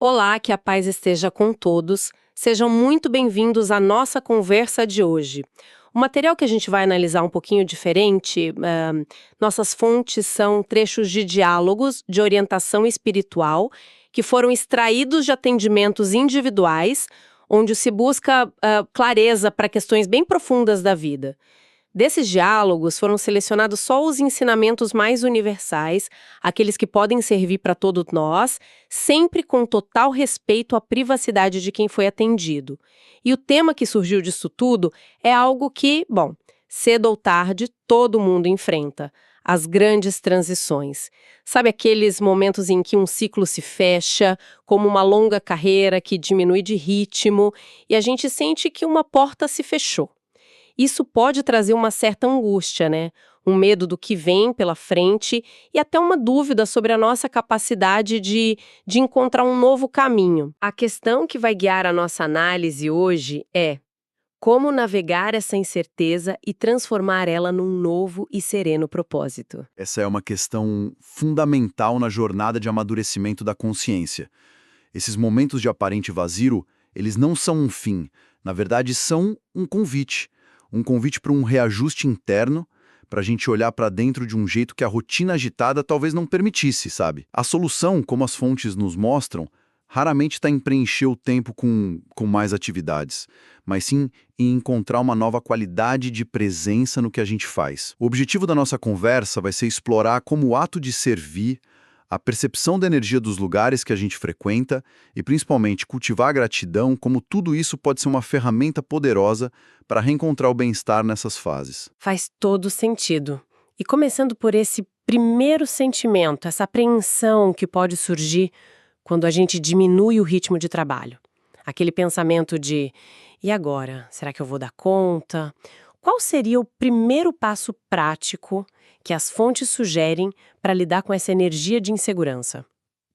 Olá, que a paz esteja com todos. Sejam muito bem-vindos à nossa conversa de hoje. O material que a gente vai analisar um pouquinho diferente, nossas fontes são trechos de diálogos de orientação espiritual que foram extraídos de atendimentos individuais, onde se busca clareza para questões bem profundas da vida. Desses diálogos foram selecionados só os ensinamentos mais universais, aqueles que podem servir para todos nós, sempre com total respeito à privacidade de quem foi atendido. E o tema que surgiu disso tudo é algo que, bom, cedo ou tarde, todo mundo enfrenta: as grandes transições. Sabe aqueles momentos em que um ciclo se fecha, como uma longa carreira que diminui de ritmo, e a gente sente que uma porta se fechou. Isso pode trazer uma certa angústia, né? Um medo do que vem pela frente e até uma dúvida sobre a nossa capacidade de encontrar um novo caminho. A questão que vai guiar a nossa análise hoje é: como navegar essa incerteza e transformar ela num novo e sereno propósito? Essa é uma questão fundamental na jornada de amadurecimento da consciência. Esses momentos de aparente vazio, eles não são um fim, na verdade são um convite. Um convite para um reajuste interno, para a gente olhar para dentro de um jeito que a rotina agitada talvez não permitisse, sabe? A solução, como as fontes nos mostram, raramente está em preencher o tempo com mais atividades, mas sim em encontrar uma nova qualidade de presença no que a gente faz. O objetivo da nossa conversa vai ser explorar como o ato de servir, a percepção da energia dos lugares que a gente frequenta e, principalmente, cultivar a gratidão, como tudo isso pode ser uma ferramenta poderosa para reencontrar o bem-estar nessas fases. Faz todo sentido. E começando por esse primeiro sentimento, essa apreensão que pode surgir quando a gente diminui o ritmo de trabalho. Aquele pensamento de: e agora? Será que eu vou dar conta? Qual seria o primeiro passo prático que as fontes sugerem para lidar com essa energia de insegurança?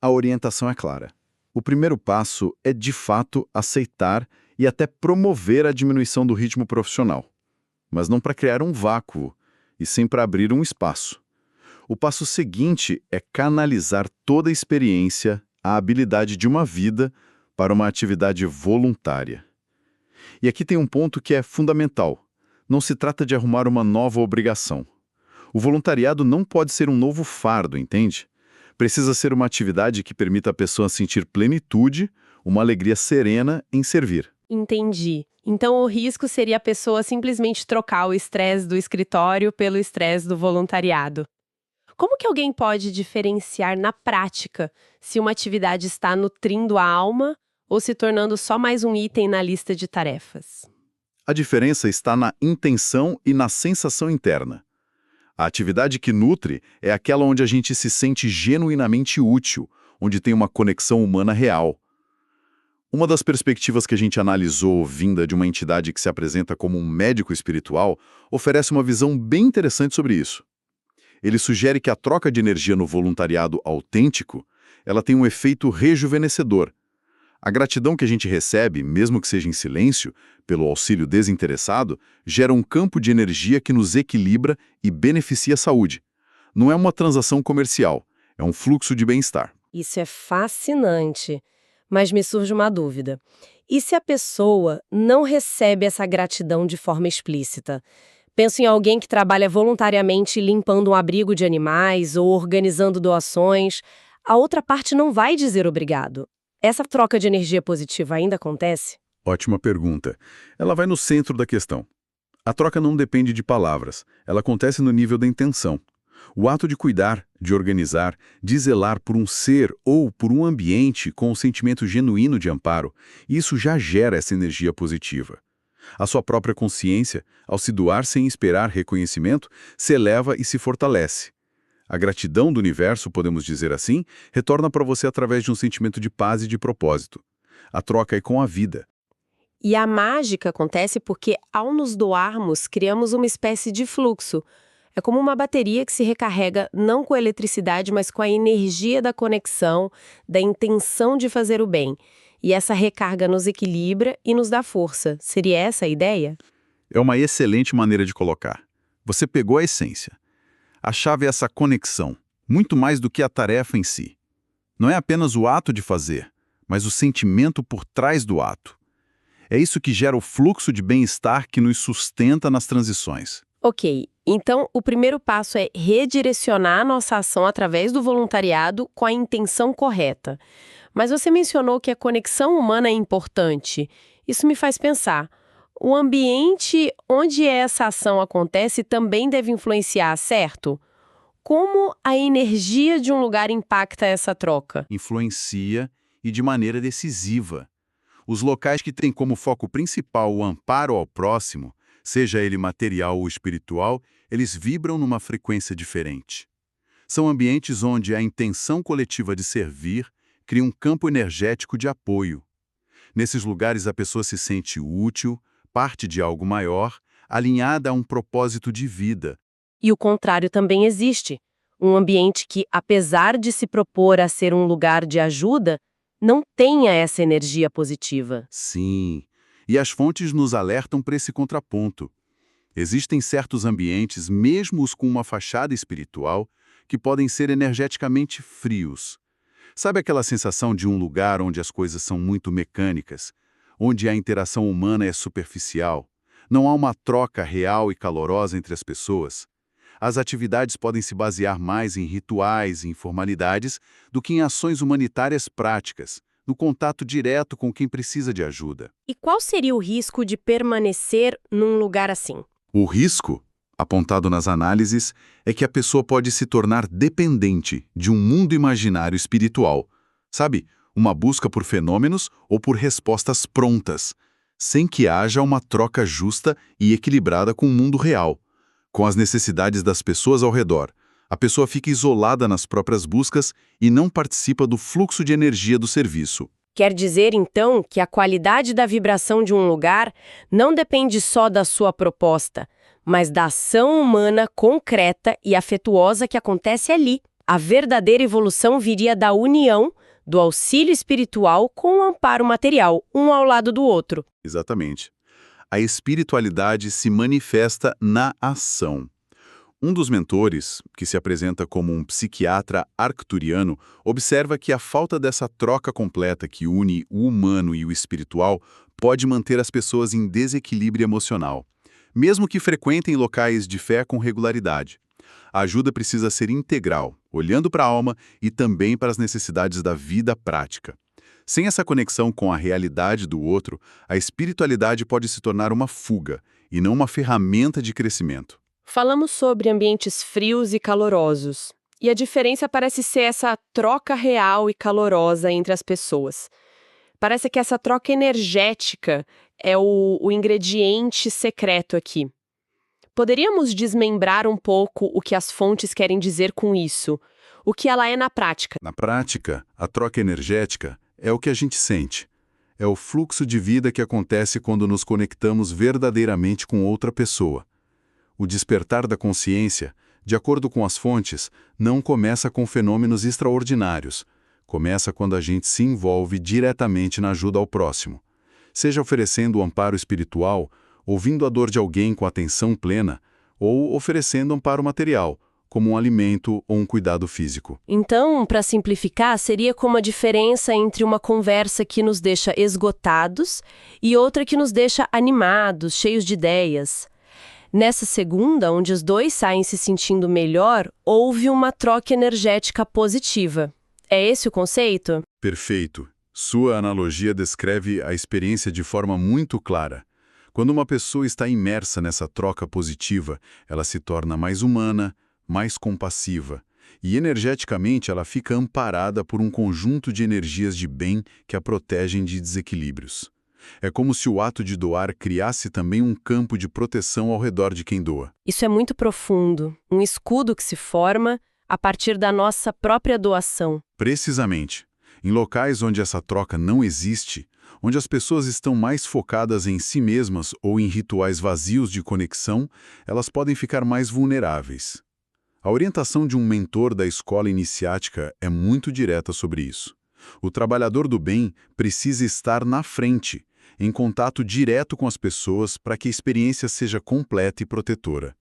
A orientação é clara. O primeiro passo é, de fato, aceitar e até promover a diminuição do ritmo profissional, mas não para criar um vácuo, e sim para abrir um espaço. O passo seguinte é canalizar toda a experiência, a habilidade de uma vida para uma atividade voluntária. E aqui tem um ponto que é fundamental. Não se trata de arrumar uma nova obrigação. O voluntariado não pode ser um novo fardo, entende? Precisa ser uma atividade que permita à pessoa sentir plenitude, uma alegria serena em servir. Entendi. Então o risco seria a pessoa simplesmente trocar o estresse do escritório pelo estresse do voluntariado. Como que alguém pode diferenciar na prática se uma atividade está nutrindo a alma ou se tornando só mais um item na lista de tarefas? A diferença está na intenção e na sensação interna. A atividade que nutre é aquela onde a gente se sente genuinamente útil, onde tem uma conexão humana real. Uma das perspectivas que a gente analisou, vinda de uma entidade que se apresenta como um médico espiritual, oferece uma visão bem interessante sobre isso. Ele sugere que a troca de energia no voluntariado autêntico, ela tem um efeito rejuvenescedor. A gratidão que a gente recebe, mesmo que seja em silêncio, pelo auxílio desinteressado, gera um campo de energia que nos equilibra e beneficia a saúde. Não é uma transação comercial, é um fluxo de bem-estar. Isso é fascinante, mas me surge uma dúvida. E se a pessoa não recebe essa gratidão de forma explícita? Penso em alguém que trabalha voluntariamente limpando um abrigo de animais ou organizando doações. A outra parte não vai dizer obrigado. Essa troca de energia positiva ainda acontece? Ótima pergunta. Ela vai no centro da questão. A troca não depende de palavras, ela acontece no nível da intenção. O ato de cuidar, de organizar, de zelar por um ser ou por um ambiente com um sentimento genuíno de amparo, isso já gera essa energia positiva. A sua própria consciência, ao se doar sem esperar reconhecimento, se eleva e se fortalece. A gratidão do universo, podemos dizer assim, retorna para você através de um sentimento de paz e de propósito. A troca é com a vida. E a mágica acontece porque, ao nos doarmos, criamos uma espécie de fluxo. É como uma bateria que se recarrega não com a eletricidade, mas com a energia da conexão, da intenção de fazer o bem. E essa recarga nos equilibra e nos dá força. Seria essa a ideia? É uma excelente maneira de colocar. Você pegou a essência. A chave é essa conexão, muito mais do que a tarefa em si. Não é apenas o ato de fazer, mas o sentimento por trás do ato. É isso que gera o fluxo de bem-estar que nos sustenta nas transições. Ok, então o primeiro passo é redirecionar a nossa ação através do voluntariado com a intenção correta. Mas você mencionou que a conexão humana é importante. Isso me faz pensar. O ambiente onde essa ação acontece também deve influenciar, certo? Como a energia de um lugar impacta essa troca? Influencia e de maneira decisiva. Os locais que têm como foco principal o amparo ao próximo, seja ele material ou espiritual, eles vibram numa frequência diferente. São ambientes onde a intenção coletiva de servir cria um campo energético de apoio. Nesses lugares a pessoa se sente útil, parte de algo maior, alinhada a um propósito de vida. E o contrário também existe. Um ambiente que, apesar de se propor a ser um lugar de ajuda, não tenha essa energia positiva. Sim, e as fontes nos alertam para esse contraponto. Existem certos ambientes, mesmo os com uma fachada espiritual, que podem ser energeticamente frios. Sabe aquela sensação de um lugar onde as coisas são muito mecânicas, onde a interação humana é superficial, não há uma troca real e calorosa entre as pessoas? As atividades podem se basear mais em rituais e em formalidades do que em ações humanitárias práticas, no contato direto com quem precisa de ajuda. E qual seria o risco de permanecer num lugar assim? O risco, apontado nas análises, é que a pessoa pode se tornar dependente de um mundo imaginário espiritual. Sabe, uma busca por fenômenos ou por respostas prontas, sem que haja uma troca justa e equilibrada com o mundo real, com as necessidades das pessoas ao redor. A pessoa fica isolada nas próprias buscas e não participa do fluxo de energia do serviço. Quer dizer, então, que a qualidade da vibração de um lugar não depende só da sua proposta, mas da ação humana concreta e afetuosa que acontece ali. A verdadeira evolução viria da união do auxílio espiritual com o amparo material, um ao lado do outro. Exatamente. A espiritualidade se manifesta na ação. Um dos mentores, que se apresenta como um psiquiatra arcturiano, observa que a falta dessa troca completa que une o humano e o espiritual pode manter as pessoas em desequilíbrio emocional, mesmo que frequentem locais de fé com regularidade. A ajuda precisa ser integral, olhando para a alma e também para as necessidades da vida prática. Sem essa conexão com a realidade do outro, a espiritualidade pode se tornar uma fuga e não uma ferramenta de crescimento. Falamos sobre ambientes frios e calorosos, e a diferença parece ser essa troca real e calorosa entre as pessoas. Parece que essa troca energética é o ingrediente secreto aqui. Poderíamos desmembrar um pouco o que as fontes querem dizer com isso, o que ela é na prática. Na prática, a troca energética é o que a gente sente. É o fluxo de vida que acontece quando nos conectamos verdadeiramente com outra pessoa. O despertar da consciência, de acordo com as fontes, não começa com fenômenos extraordinários. Começa quando a gente se envolve diretamente na ajuda ao próximo. Seja oferecendo o amparo espiritual, ouvindo a dor de alguém com atenção plena, ou oferecendo amparo material, como um alimento ou um cuidado físico. Então, para simplificar, seria como a diferença entre uma conversa que nos deixa esgotados e outra que nos deixa animados, cheios de ideias. Nessa segunda, onde os dois saem se sentindo melhor, houve uma troca energética positiva. É esse o conceito? Perfeito. Sua analogia descreve a experiência de forma muito clara. Quando uma pessoa está imersa nessa troca positiva, ela se torna mais humana, mais compassiva, e energeticamente ela fica amparada por um conjunto de energias de bem que a protegem de desequilíbrios. É como se o ato de doar criasse também um campo de proteção ao redor de quem doa. Isso é muito profundo, um escudo que se forma a partir da nossa própria doação. Precisamente. Em locais onde essa troca não existe, onde as pessoas estão mais focadas em si mesmas ou em rituais vazios de conexão, elas podem ficar mais vulneráveis. A orientação de um mentor da escola iniciática é muito direta sobre isso. O trabalhador do bem precisa estar na frente, em contato direto com as pessoas para que a experiência seja completa e protetora.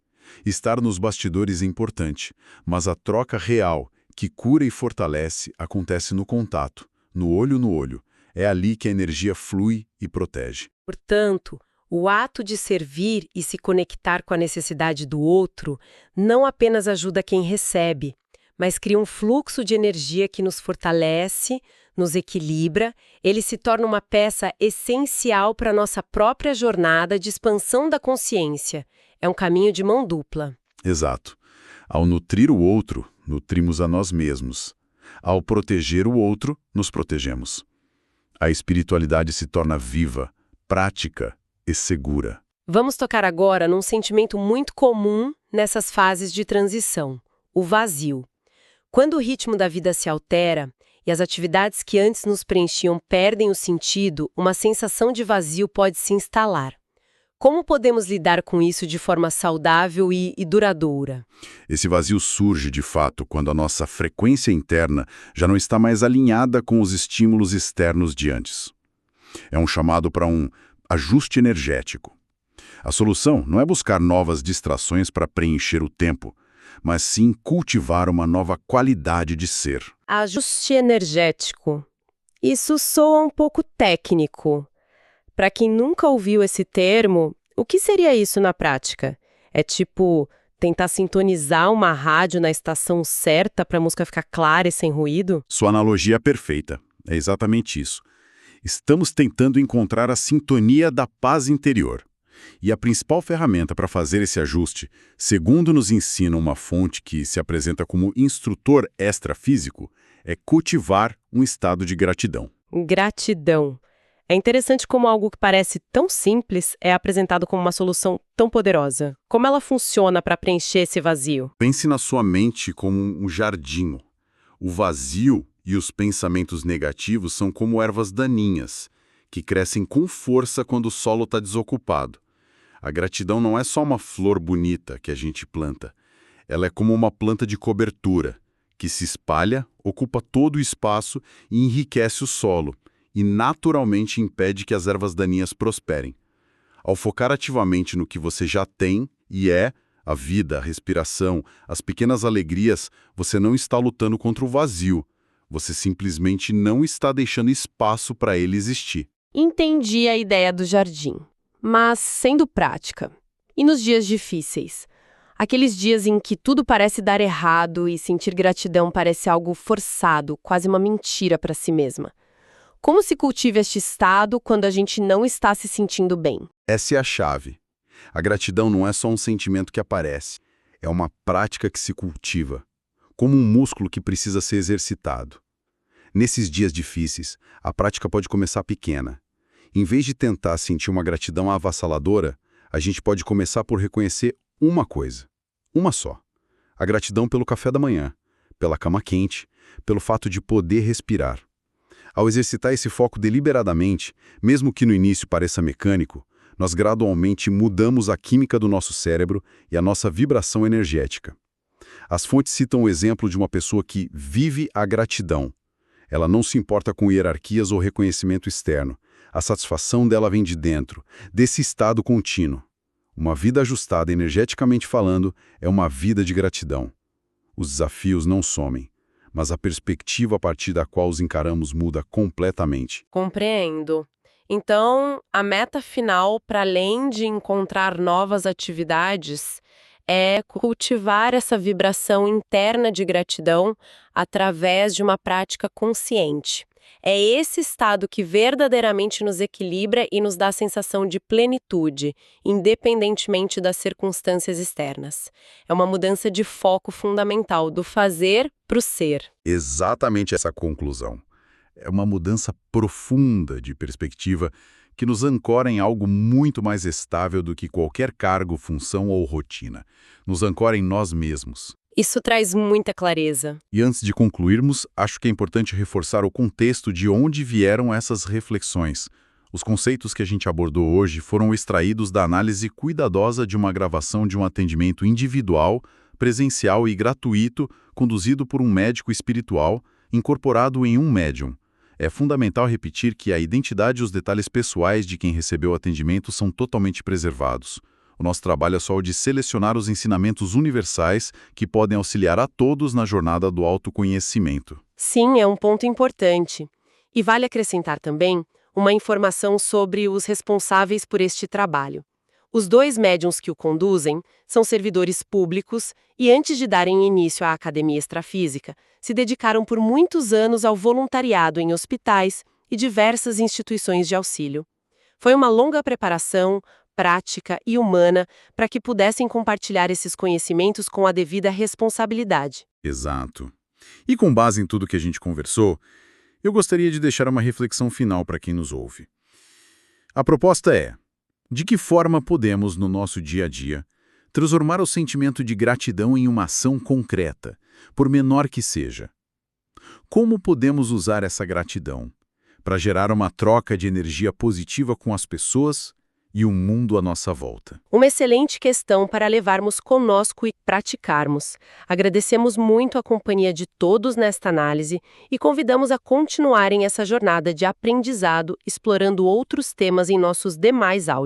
Estar nos bastidores é importante, mas a troca real, que cura e fortalece, acontece no contato, no olho, É ali que a energia flui e protege. Portanto, o ato de servir e se conectar com a necessidade do outro não apenas ajuda quem recebe, mas cria um fluxo de energia que nos fortalece, nos equilibra, ele se torna uma peça essencial para a nossa própria jornada de expansão da consciência. É um caminho de mão dupla. Exato. Ao nutrir o outro, nutrimos a nós mesmos. Ao proteger o outro, nos protegemos. A espiritualidade se torna viva, prática e segura. Vamos tocar agora num sentimento muito comum nessas fases de transição, o vazio. Quando o ritmo da vida se altera e as atividades que antes nos preenchiam perdem o sentido, uma sensação de vazio pode se instalar. Como podemos lidar com isso de forma saudável e duradoura? Esse vazio surge, de fato, quando a nossa frequência interna já não está mais alinhada com os estímulos externos de antes. É um chamado para um ajuste energético. A solução não é buscar novas distrações para preencher o tempo, mas sim cultivar uma nova qualidade de ser. Ajuste energético. Isso soa um pouco técnico. Para quem nunca ouviu esse termo, o que seria isso na prática? É tipo tentar sintonizar uma rádio na estação certa para a música ficar clara e sem ruído? Sua analogia é perfeita. É exatamente isso. Estamos tentando encontrar a sintonia da paz interior. E a principal ferramenta para fazer esse ajuste, segundo nos ensina uma fonte que se apresenta como instrutor extrafísico, é cultivar um estado de gratidão. Gratidão. É interessante como algo que parece tão simples é apresentado como uma solução tão poderosa. Como ela funciona para preencher esse vazio? Pense na sua mente como um jardim. O vazio e os pensamentos negativos são como ervas daninhas, que crescem com força quando o solo está desocupado. A gratidão não é só uma flor bonita que a gente planta. Ela é como uma planta de cobertura, que se espalha, ocupa todo o espaço e enriquece o solo, e naturalmente impede que as ervas daninhas prosperem. Ao focar ativamente no que você já tem, e é, a vida, a respiração, as pequenas alegrias, você não está lutando contra o vazio. Você simplesmente não está deixando espaço para ele existir. Entendi a ideia do jardim, mas sendo prática. E nos dias difíceis? Aqueles dias em que tudo parece dar errado e sentir gratidão parece algo forçado, quase uma mentira para si mesma. Como se cultiva este estado quando a gente não está se sentindo bem? Essa é a chave. A gratidão não é só um sentimento que aparece, é uma prática que se cultiva, como um músculo que precisa ser exercitado. Nesses dias difíceis, a prática pode começar pequena. Em vez de tentar sentir uma gratidão avassaladora, a gente pode começar por reconhecer uma coisa, uma só. A gratidão pelo café da manhã, pela cama quente, pelo fato de poder respirar. Ao exercitar esse foco deliberadamente, mesmo que no início pareça mecânico, nós gradualmente mudamos a química do nosso cérebro e a nossa vibração energética. As fontes citam o exemplo de uma pessoa que vive a gratidão. Ela não se importa com hierarquias ou reconhecimento externo. A satisfação dela vem de dentro, desse estado contínuo. Uma vida ajustada energeticamente falando é uma vida de gratidão. Os desafios não somem, mas a perspectiva a partir da qual os encaramos muda completamente. Compreendo. Então, a meta final, para além de encontrar novas atividades, é cultivar essa vibração interna de gratidão através de uma prática consciente. É esse estado que verdadeiramente nos equilibra e nos dá a sensação de plenitude, independentemente das circunstâncias externas. É uma mudança de foco fundamental do fazer para o ser. Exatamente essa conclusão. É uma mudança profunda de perspectiva que nos ancora em algo muito mais estável do que qualquer cargo, função ou rotina. Nos ancora em nós mesmos. Isso traz muita clareza. E antes de concluirmos, acho que é importante reforçar o contexto de onde vieram essas reflexões. Os conceitos que a gente abordou hoje foram extraídos da análise cuidadosa de uma gravação de um atendimento individual, presencial e gratuito, conduzido por um médico espiritual, incorporado em um médium. É fundamental repetir que a identidade e os detalhes pessoais de quem recebeu o atendimento são totalmente preservados. O nosso trabalho é só o de selecionar os ensinamentos universais que podem auxiliar a todos na jornada do autoconhecimento. Sim, é um ponto importante. E vale acrescentar também uma informação sobre os responsáveis por este trabalho. Os dois médiuns que o conduzem são servidores públicos e, antes de darem início à academia extrafísica, se dedicaram por muitos anos ao voluntariado em hospitais e diversas instituições de auxílio. Foi uma longa preparação, prática e humana para que pudessem compartilhar esses conhecimentos com a devida responsabilidade. Exato. E com base em tudo que a gente conversou, eu gostaria de deixar uma reflexão final para quem nos ouve. A proposta é: de que forma podemos, no nosso dia a dia, transformar o sentimento de gratidão em uma ação concreta, por menor que seja? Como podemos usar essa gratidão para gerar uma troca de energia positiva com as pessoas e o mundo à nossa volta? Uma excelente questão para levarmos conosco e praticarmos. Agradecemos muito a companhia de todos nesta análise e convidamos a continuarem essa jornada de aprendizado explorando outros temas em nossos demais áudios.